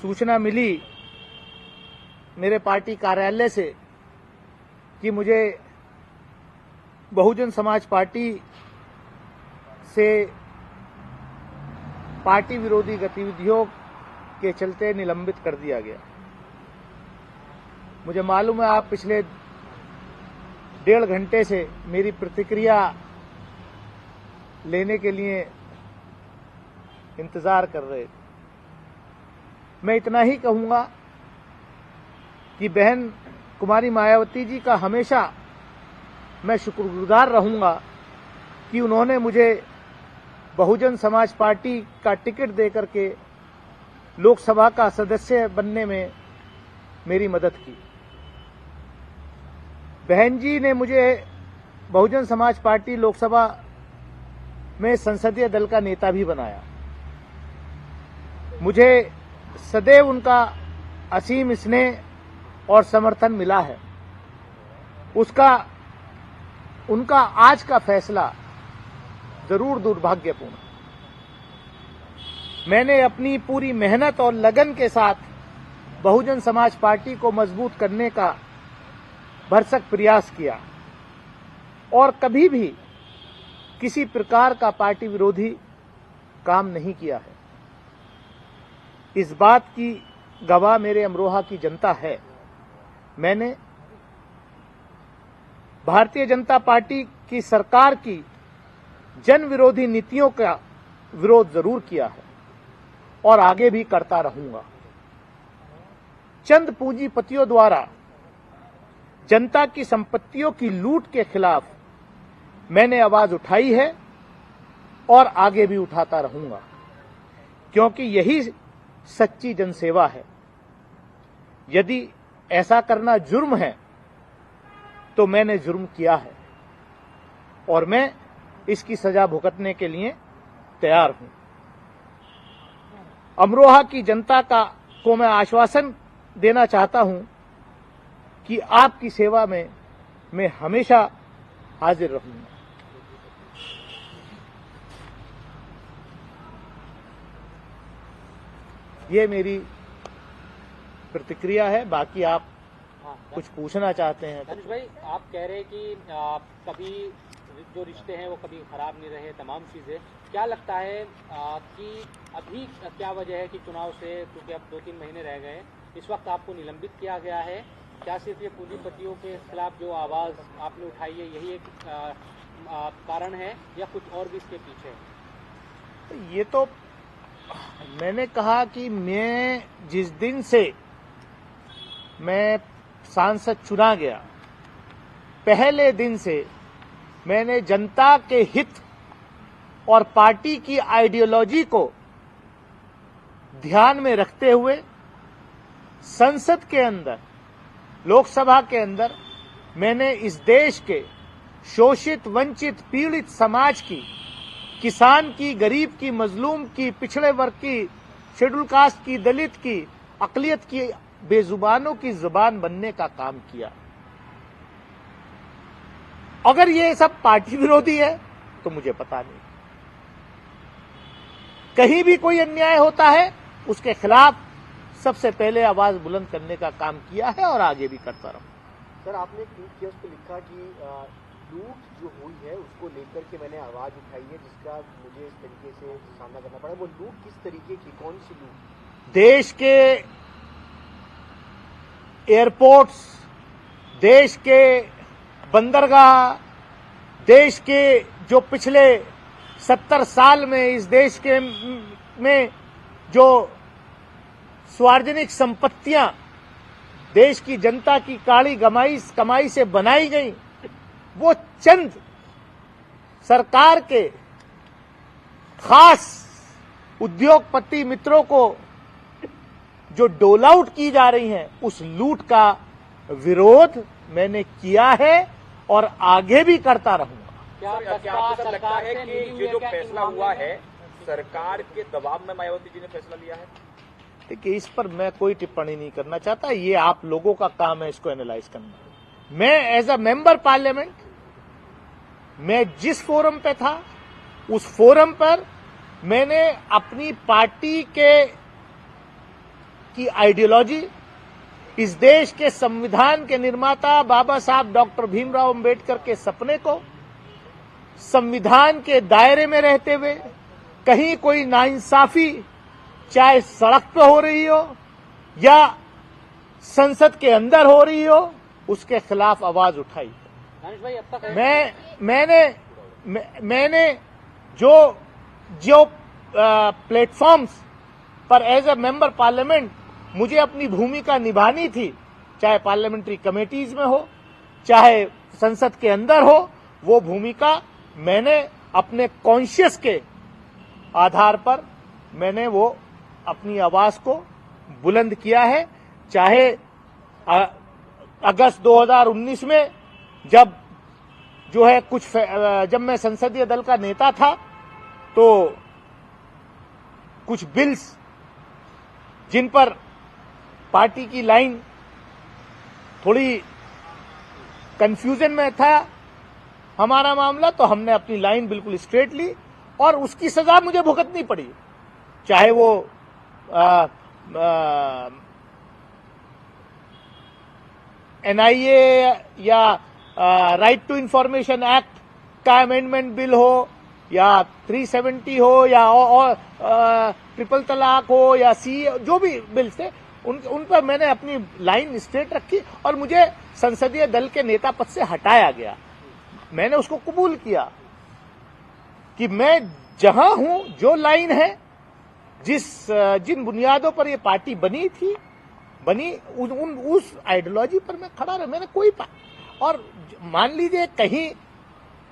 सूचना मिली मेरे पार्टी कार्यालय से कि मुझे बहुजन समाज पार्टी से पार्टी विरोधी गतिविधियों के चलते निलंबित कर दिया गया। मुझे मालूम है आप पिछले 1.5 घंटे से मेरी प्रतिक्रिया लेने के लिए इंतजार कर रहे थे। मैं इतना ही कहूंगा कि बहन कुमारी मायावती जी का हमेशा मैं शुक्रगुजार रहूंगा कि उन्होंने मुझे बहुजन समाज पार्टी का टिकट देकर के लोकसभा का सदस्य बनने में मेरी मदद की। बहन जी ने मुझे बहुजन समाज पार्टी लोकसभा में संसदीय दल का नेता भी बनाया। मुझे सदैव उनका असीम स्नेह और समर्थन मिला है। उनका आज का फैसला जरूर दुर्भाग्यपूर्ण। मैंने अपनी पूरी मेहनत और लगन के साथ बहुजन समाज पार्टी को मजबूत करने का भरसक प्रयास किया और कभी भी किसी प्रकार का पार्टी विरोधी काम नहीं किया है। इस बात की गवाह मेरे अमरोहा की जनता है। मैंने भारतीय जनता पार्टी की सरकार की जन विरोधी नीतियों का विरोध जरूर किया है और आगे भी करता रहूंगा। चंद पूंजीपतियों द्वारा जनता की संपत्तियों की लूट के खिलाफ मैंने आवाज उठाई है और आगे भी उठाता रहूंगा, क्योंकि यही सच्ची जनसेवा है। यदि ऐसा करना जुर्म है तो मैंने जुर्म किया है और मैं इसकी सजा भुगतने के लिए तैयार हूं। अमरोहा की जनता को मैं आश्वासन देना चाहता हूं कि आपकी सेवा में मैं हमेशा हाजिर रहूंगा। ये मेरी प्रतिक्रिया है। बाकी आप कुछ पूछना चाहते हैं धनुष भाई, आप कह रहे हैं कि कभी जो रिश्ते हैं वो कभी खराब नहीं रहे, तमाम चीजें। क्या लगता है कि अभी क्या वजह है कि चुनाव से, क्योंकि अब 2-3 महीने रह गए, इस वक्त आपको निलंबित किया गया है? क्या सिर्फ ये पूंजीपतियों के खिलाफ जो आवाज आपने उठाई है यही एक कारण है या कुछ और भी इसके पीछे है? ये तो मैंने कहा कि मैं जिस दिन से मैं सांसद चुना गया, पहले दिन से मैंने जनता के हित और पार्टी की आइडियोलॉजी को ध्यान में रखते हुए संसद के अंदर, लोकसभा के अंदर मैंने इस देश के शोषित, वंचित, पीड़ित समाज की, किसान की, गरीब की, मजलूम की, पिछड़े वर्ग की, शेड्यूल कास्ट की, दलित की, अकलियत की, बेजुबानों की जुबान बनने का काम किया। अगर ये सब पार्टी विरोधी है तो मुझे पता नहीं। कहीं भी कोई अन्याय होता है उसके खिलाफ सबसे पहले आवाज बुलंद करने का काम किया है और आगे भी करता रहूं। सर, आपने ट्वीट किया, उस पर लिखा कि लूट जो हुई है उसको लेकर के मैंने आवाज उठाई है, जिसका मुझे इस तरीके से सामना करना पड़ा। वो लूट किस तरीके की, कौन सी लूट? देश के एयरपोर्ट्स, देश के बंदरगाह, देश के जो पिछले 70 साल में इस देश के में जो सार्वजनिक संपत्तियां देश की जनता की काली कमाई से बनाई गई, वो चंद सरकार के खास उद्योगपति मित्रों को जो डोल आउट की जा रही हैं, उस लूट का विरोध मैंने किया है और आगे भी करता रहूंगा। क्या आपको लगता है कि ये जो फैसला हुआ है सरकार के दबाव में मायावती जी ने फैसला लिया है? देखिए, इस पर मैं कोई टिप्पणी नहीं करना चाहता। ये आप लोगों का काम है इसको एनालाइज करना। मैं एज अ मेंबर पार्लियामेंट, मैं जिस फोरम पे था उस फोरम पर मैंने अपनी पार्टी के की आइडियोलॉजी, इस देश के संविधान के निर्माता बाबा साहब डॉक्टर भीमराव अंबेडकर के सपने को संविधान के दायरे में रहते हुए कहीं कोई नाइंसाफी चाहे सड़क पे हो रही हो या संसद के अंदर हो रही हो, उसके खिलाफ आवाज उठाई। दानिश भाई, अब तक मैंने जो प्लेटफॉर्म्स पर एज ए मेंबर पार्लियामेंट मुझे अपनी भूमिका निभानी थी, चाहे पार्लियामेंट्री कमेटीज में हो चाहे संसद के अंदर हो, वो भूमिका मैंने अपने कॉन्शियस के आधार पर मैंने वो अपनी आवाज को बुलंद किया है। चाहे अगस्त 2019 में जब जो है जब मैं संसदीय दल का नेता था तो कुछ बिल्स जिन पर पार्टी की लाइन थोड़ी कंफ्यूजन में था हमारा मामला, तो हमने अपनी लाइन बिल्कुल स्ट्रेट ली और उसकी सजा मुझे भुगतनी पड़ी, चाहे वो एनआईए या राइट टू इंफॉर्मेशन एक्ट का अमेंडमेंट बिल हो या 370 हो या ट्रिपल तलाक हो या सी, जो भी बिल्स थे उन पर मैंने अपनी लाइन स्ट्रेट रखी और मुझे संसदीय दल के नेता पद से हटाया गया। मैंने उसको कबूल किया कि मैं जहां हूं, जो लाइन है, जिन बुनियादों पर ये पार्टी बनी उस आइडियोलॉजी पर मैं खड़ा रहा। मैंने कोई और मान लीजिए कहीं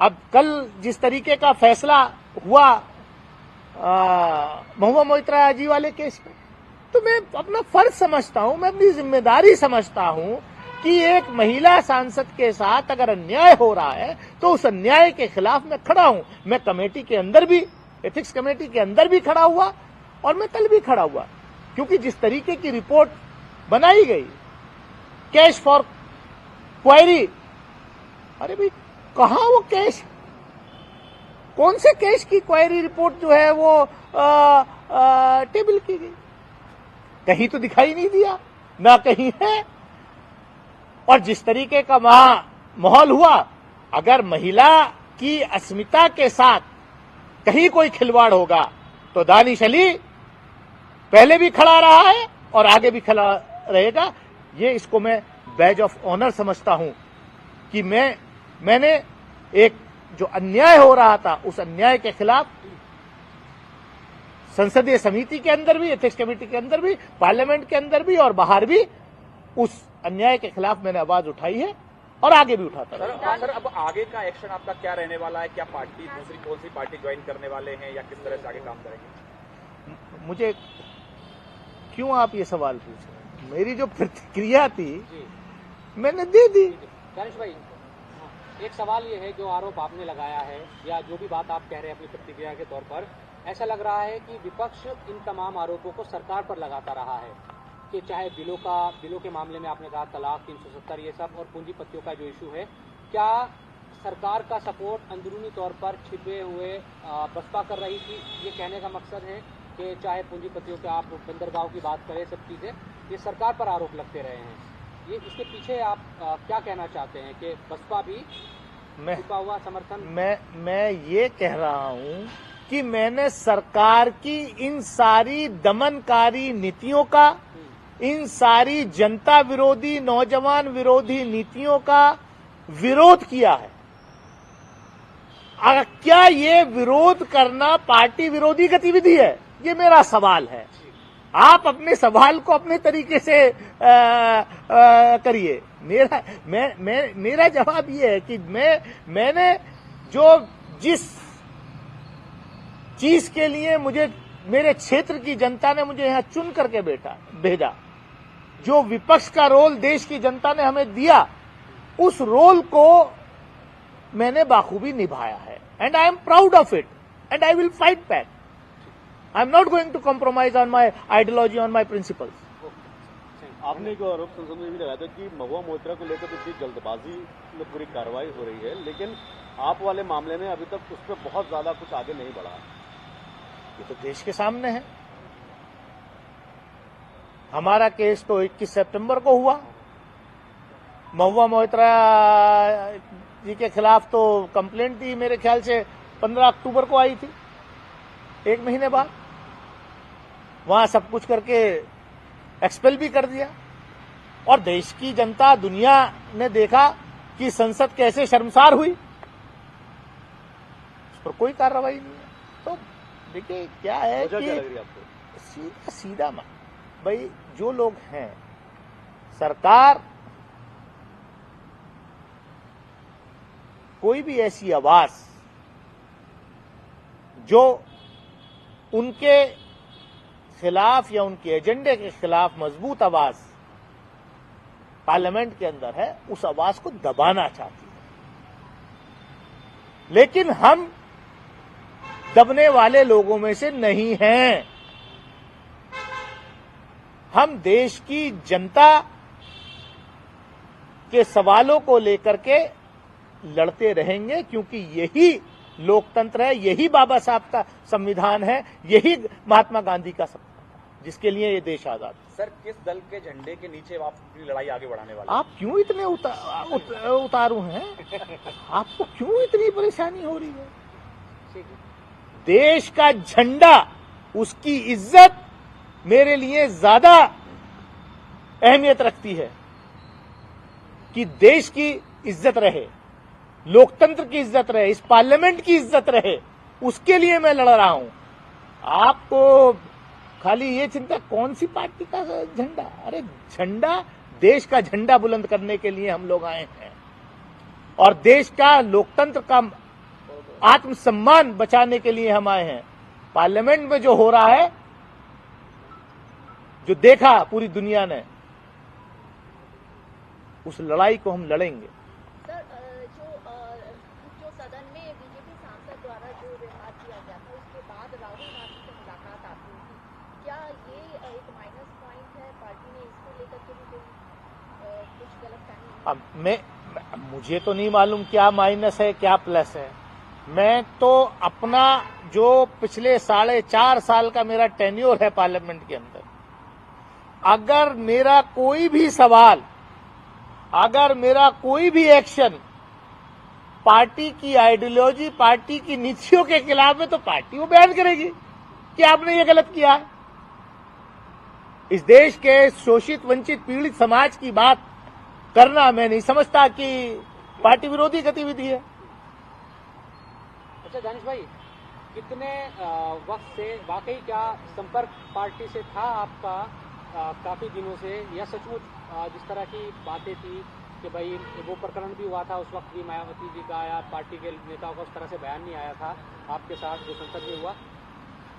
अब कल जिस तरीके का फैसला हुआ महुआ मोइत्रा जी वाले केस में, तो मैं अपना फर्ज समझता हूं, मैं अपनी जिम्मेदारी समझता हूं कि एक महिला सांसद के साथ अगर अन्याय हो रहा है तो उस अन्याय के खिलाफ मैं खड़ा हूं। मैं कमेटी के अंदर भी, एथिक्स कमेटी के अंदर भी खड़ा हुआ और मैं कल भी खड़ा हुआ, क्योंकि जिस तरीके की रिपोर्ट बनाई गई, कैश फॉर क्वायरी, अरे भाई कहां वो कैश, कौन से कैश की क्वायरी रिपोर्ट जो है वो टेबल की गई, कहीं तो दिखाई नहीं दिया, ना कहीं है। और जिस तरीके का वहां माहौल हुआ, अगर महिला की अस्मिता के साथ कहीं कोई खिलवाड़ होगा तो दानिश अली पहले भी खड़ा रहा है और आगे भी खड़ा रहेगा। ये इसको मैं बैज ऑफ ऑनर समझता हूं कि मैंने एक जो अन्याय हो रहा था उस अन्याय के खिलाफ संसदीय समिति के अंदर भी, एथिक्स कमेटी के अंदर भी, पार्लियामेंट के अंदर भी और बाहर भी उस अन्याय के खिलाफ मैंने आवाज उठाई है और आगे भी उठाता रहा। सर, अब आगे का एक्शन आपका क्या रहने वाला है? क्या पार्टी दूसरी कौन सी पार्टी ज्वाइन करने वाले हैं या किस तरह से आगे काम करेंगे? मुझे क्यों आप ये सवाल पूछ रहे हैं? मेरी जो प्रतिक्रिया थी मैंने दे दी। दानिश भाई, एक सवाल ये है, जो आरोप आपने लगाया है या जो भी बात आप कह रहे हैं अपनी प्रतिक्रिया के तौर पर, ऐसा लग रहा है कि विपक्ष इन तमाम आरोपों को सरकार पर लगाता रहा है कि चाहे बिलों के मामले में आपने कहा तलाक 370 ये सब और पूंजीपतियों का जो इशू है, क्या सरकार का सपोर्ट अंदरूनी तौर पर छिपे हुए बसपा कर रही थी? ये कहने का मकसद है कि चाहे पूंजीपतियों के आप बंदरगांव की बात करें, सब चीजें ये सरकार पर आरोप लगते रहे हैं। ये इसके पीछे आप क्या कहना चाहते हैं कि बसपा भी छिपा हुआ समर्थन? मैं ये कह रहा हूं कि मैंने सरकार की इन सारी दमनकारी नीतियों का, इन सारी जनता विरोधी, नौजवान विरोधी नीतियों का विरोध किया है। क्या ये विरोध करना पार्टी विरोधी गतिविधि है? ये मेरा सवाल है। आप अपने सवाल को अपने तरीके से करिए। मेरा जवाब ये है कि मैंने जिस चीज के लिए मेरे क्षेत्र की जनता ने मुझे यहां चुन करके भेजा, जो विपक्ष का रोल देश की जनता ने हमें दिया, उस रोल को मैंने बाखूबी निभाया है and I am proud of it and I will fight back. I am not going to compromise on my ideology, on my principles. आपने एक आरोप संसद में भी लगाया था कि महुआ मोइत्रा को लेकर तो इतनी जल्दबाजी में पूरी कार्रवाई हो रही है, लेकिन आप वाले मामले में अभी तक उस पर बहुत ज्यादा कुछ आगे नहीं बढ़ा। ये तो देश के सामने है। हमारा केस तो 21 सितंबर को हुआ। महुआ मोइत्रा जी के खिलाफ तो कंप्लेंट थी मेरे ख्याल से 15 अक्टूबर को आई थी, 1 महीने बाद। वहां सब कुछ करके एक्सपेल भी कर दिया और देश की जनता, दुनिया ने देखा कि संसद कैसे शर्मसार हुई। उस पर कोई कार्रवाई नहीं है। तो देखिए क्या है वजह क्या लग रही कि है आपको? सीधा भाई जो लोग हैं, सरकार कोई भी ऐसी आवाज जो उनके खिलाफ या उनके एजेंडे के खिलाफ मजबूत आवाज पार्लियामेंट के अंदर है, उस आवाज को दबाना चाहती है। लेकिन हम दबने वाले लोगों में से नहीं हैं। हम देश की जनता के सवालों को लेकर के लड़ते रहेंगे, क्योंकि यही लोकतंत्र है, यही बाबा साहब का संविधान है, यही महात्मा गांधी का सपना था जिसके लिए ये देश आजाद है। सर, किस दल के झंडे के नीचे आप अपनी लड़ाई आगे बढ़ाने वाले? आप क्यों इतने उतारू हैं? आपको क्यों इतनी परेशानी हो रही है? देश का झंडा, उसकी इज्जत मेरे लिए ज्यादा अहमियत रखती है कि देश की इज्जत रहे, लोकतंत्र की इज्जत रहे, इस पार्लियामेंट की इज्जत रहे, उसके लिए मैं लड़ रहा हूं। आपको खाली ये चिंता कौन सी पार्टी का झंडा? अरे झंडा, देश का झंडा बुलंद करने के लिए हम लोग आए हैं और देश का, लोकतंत्र का आत्मसम्मान बचाने के लिए हम आए हैं। पार्लियामेंट में जो हो रहा है, जो देखा पूरी दुनिया ने, उस लड़ाई को हम लड़ेंगे। सर, जो सदन में बीजेपी सांसद द्वारा जो व्यवहार किया गया था, उसके बाद राहुल गांधी से मुलाकात आपकी हुई, क्या ये एक माइनस पॉइंट है? पार्टी ने इसको लेकर के भी कुछ गलतफहमी? मुझे तो नहीं मालूम क्या माइनस है क्या प्लस है। मैं तो अपना जो पिछले 4.5 साल का मेरा टेन्योर है पार्लियामेंट के अंदर, अगर मेरा कोई भी सवाल, अगर मेरा कोई भी एक्शन पार्टी की आइडियोलॉजी, पार्टी की नीतियों के खिलाफ है, तो पार्टी वो बयान करेगी कि आपने ये गलत किया है। इस देश के शोषित, वंचित, पीड़ित समाज की बात करना मैं नहीं समझता कि पार्टी विरोधी गतिविधि है। अच्छा दानिश भाई, कितने वक्त से वाकई क्या संपर्क पार्टी से था आपका काफी दिनों से, या सचमुच जिस तरह की बातें थी कि भाई वो प्रकरण भी हुआ था, उस वक्त भी मायावती जी का या पार्टी के नेताओं का उस तरह से बयान नहीं आया था आपके साथ जो संसद में हुआ,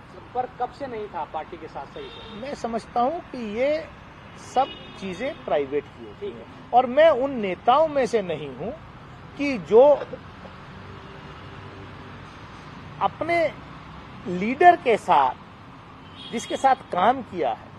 संपर्क कब से नहीं था पार्टी के साथ? सही से मैं समझता हूं कि ये सब चीजें प्राइवेट की होती ठीक हैं है। और मैं उन नेताओं में से नहीं हूं कि जो अपने लीडर के साथ, जिसके साथ काम किया है,